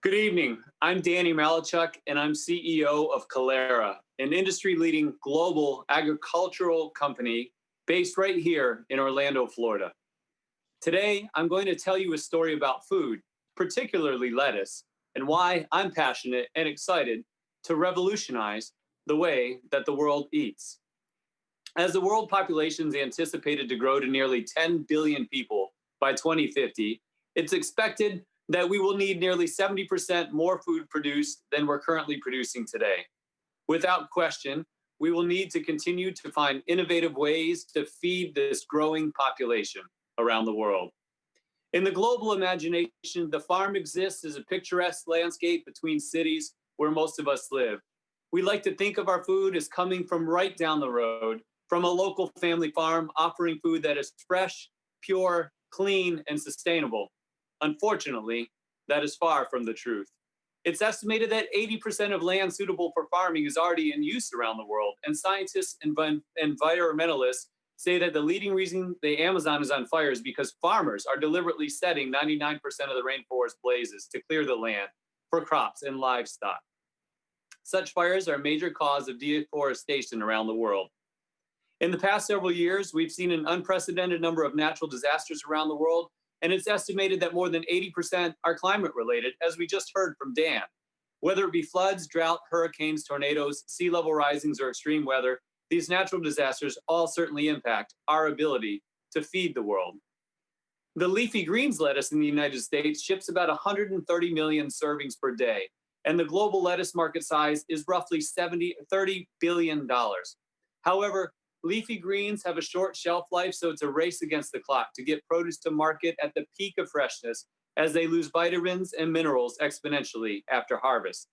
Good evening. I'm Danny Malechuk, and I'm CEO of Calera, an industry-leading global agricultural company based right here in Orlando, Florida. Today, I'm going to tell you a story about food, particularly lettuce, and why I'm passionate and excited to revolutionize the way that the world eats. As the world population is anticipated to grow to nearly 10 billion people by 2050, it's expected that we will need nearly 70% more food produced than we're currently producing today. Without question, we will need to continue to find innovative ways to feed this growing population around the world. In the global imagination, the farm exists as a picturesque landscape between cities where most of us live. We like to think of our food as coming from right down the road, from a local family farm offering food that is fresh, pure, clean, and sustainable. Unfortunately, that is far from the truth. It's estimated that 80% of land suitable for farming is already in use around the world, and scientists and environmentalists say that the leading reason the Amazon is on fire is because farmers are deliberately setting 99% of the rainforest blazes to clear the land for crops and livestock. Such fires are a major cause of deforestation around the world. In the past several years, we've seen an unprecedented number of natural disasters around the world, and it's estimated that more than 80% are climate related, as we just heard from Dan. Whether it be floods, drought, hurricanes, tornadoes, sea level risings, or extreme weather, these natural disasters all certainly impact our ability to feed the world. The leafy greens lettuce in the United States ships about 130 million servings per day, and the global lettuce market size is roughly $30 billion. However, leafy greens have a short shelf life, so it's a race against the clock to get produce to market at the peak of freshness as they lose vitamins and minerals exponentially after harvest.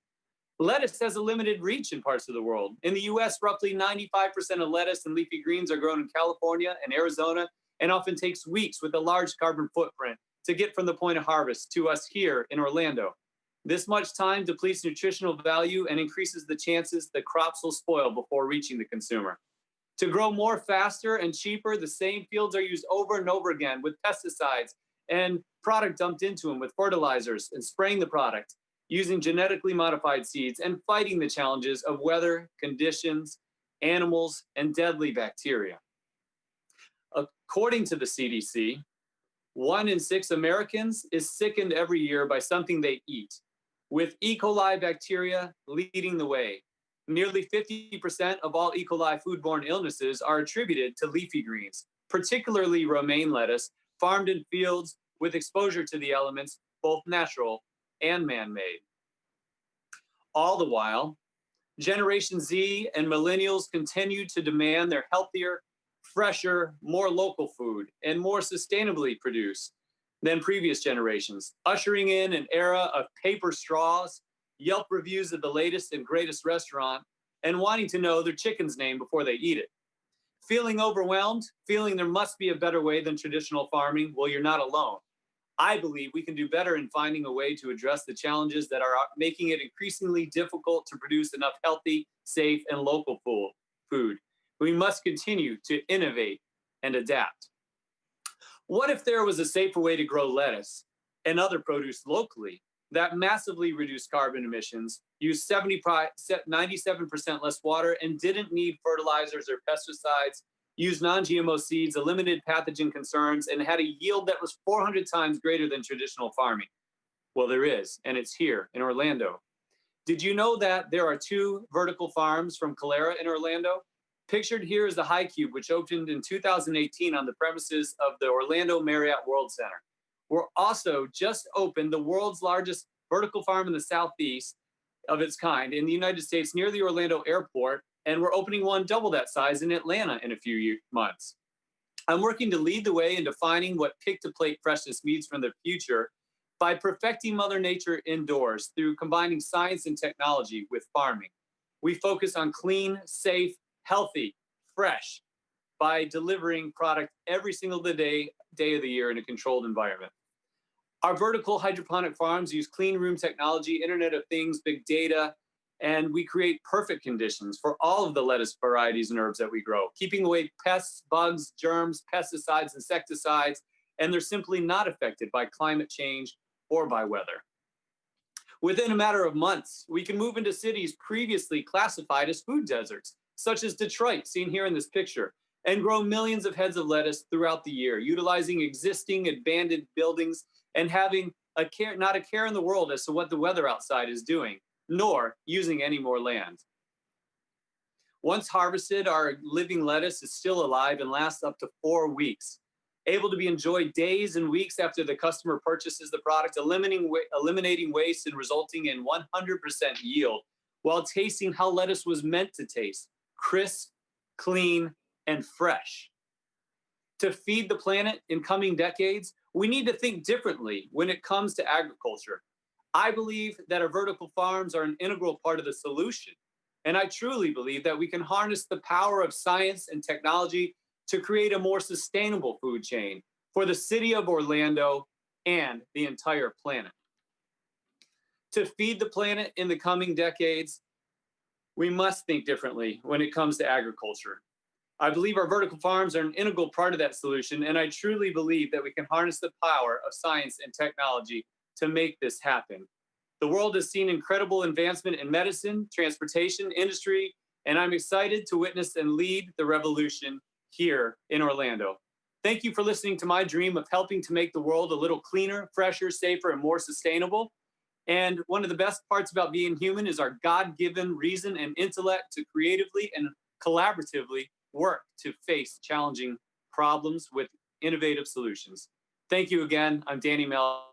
Lettuce has a limited reach in parts of the world. In the US, roughly 95% of lettuce and leafy greens are grown in California and Arizona, and often takes weeks with a large carbon footprint to get from the point of harvest to us here in Orlando. This much time depletes nutritional value and increases the chances the crops will spoil before reaching the consumer. To grow more faster and cheaper, the same fields are used over and over again with pesticides and product dumped into them with fertilizers and spraying the product, using genetically modified seeds and fighting the challenges of weather, conditions, animals, and deadly bacteria. According to the CDC, 1 in 6 Americans is sickened every year by something they eat, with E. coli bacteria leading the way. Nearly 50% of all E. coli foodborne illnesses are attributed to leafy greens, particularly romaine lettuce, farmed in fields with exposure to the elements, both natural and man-made. All the while, Generation Z and millennials continue to demand their healthier, fresher, more local food and more sustainably produced than previous generations, ushering in an era of paper straws, Yelp reviews of the latest and greatest restaurant, and wanting to know their chicken's name before they eat it. Feeling overwhelmed, feeling there must be a better way than traditional farming? Well, you're not alone. I believe we can do better in finding a way to address the challenges that are making it increasingly difficult to produce enough healthy, safe, and local food. We must continue to innovate and adapt. What if there was a safer way to grow lettuce and other produce locally that massively reduced carbon emissions, used 97% less water, and didn't need fertilizers or pesticides, used non-GMO seeds, eliminated pathogen concerns, and had a yield that was 400 times greater than traditional farming? Well, there is, and it's here in Orlando. Did you know that there are 2 vertical farms from Calera in Orlando? Pictured here is the High Cube, which opened in 2018 on the premises of the Orlando Marriott World Center. We're also just opened the world's largest vertical farm in the Southeast of its kind in the United States near the Orlando airport, and we're opening one double that size in Atlanta in a few months. I'm working to lead the way in defining what pick-to-plate freshness means from the future by perfecting Mother Nature indoors through combining science and technology with farming. We focus on clean, safe, healthy, fresh by delivering product every single day of the year in a controlled environment. Our vertical hydroponic farms use clean room technology, Internet of Things, big data, and we create perfect conditions for all of the lettuce varieties and herbs that we grow, keeping away pests, bugs, germs, pesticides, insecticides, and they're simply not affected by climate change or by weather. Within a matter of months, we can move into cities previously classified as food deserts, such as Detroit, seen here in this picture, and grow millions of heads of lettuce throughout the year, utilizing existing abandoned buildings and having not a care in the world as to what the weather outside is doing, nor using any more land. Once harvested, our living lettuce is still alive and lasts up to 4 weeks, able to be enjoyed days and weeks after the customer purchases the product, eliminating waste and resulting in 100% yield while tasting how lettuce was meant to taste: crisp, clean, and fresh. To feed the planet in coming decades, we need to think differently when it comes to agriculture. I believe that our vertical farms are an integral part of the solution. And I truly believe that we can harness the power of science and technology to create a more sustainable food chain for the city of Orlando and the entire planet. To feed the planet in the coming decades, we must think differently when it comes to agriculture. I believe our vertical farms are an integral part of that solution, and I truly believe that we can harness the power of science and technology to make this happen. The world has seen incredible advancement in medicine, transportation, industry, and I'm excited to witness and lead the revolution here in Orlando. Thank you for listening to my dream of helping to make the world a little cleaner, fresher, safer, and more sustainable. And one of the best parts about being human is our God-given reason and intellect to creatively and collaboratively work to face challenging problems with innovative solutions. Thank you again. I'm Danny Mel.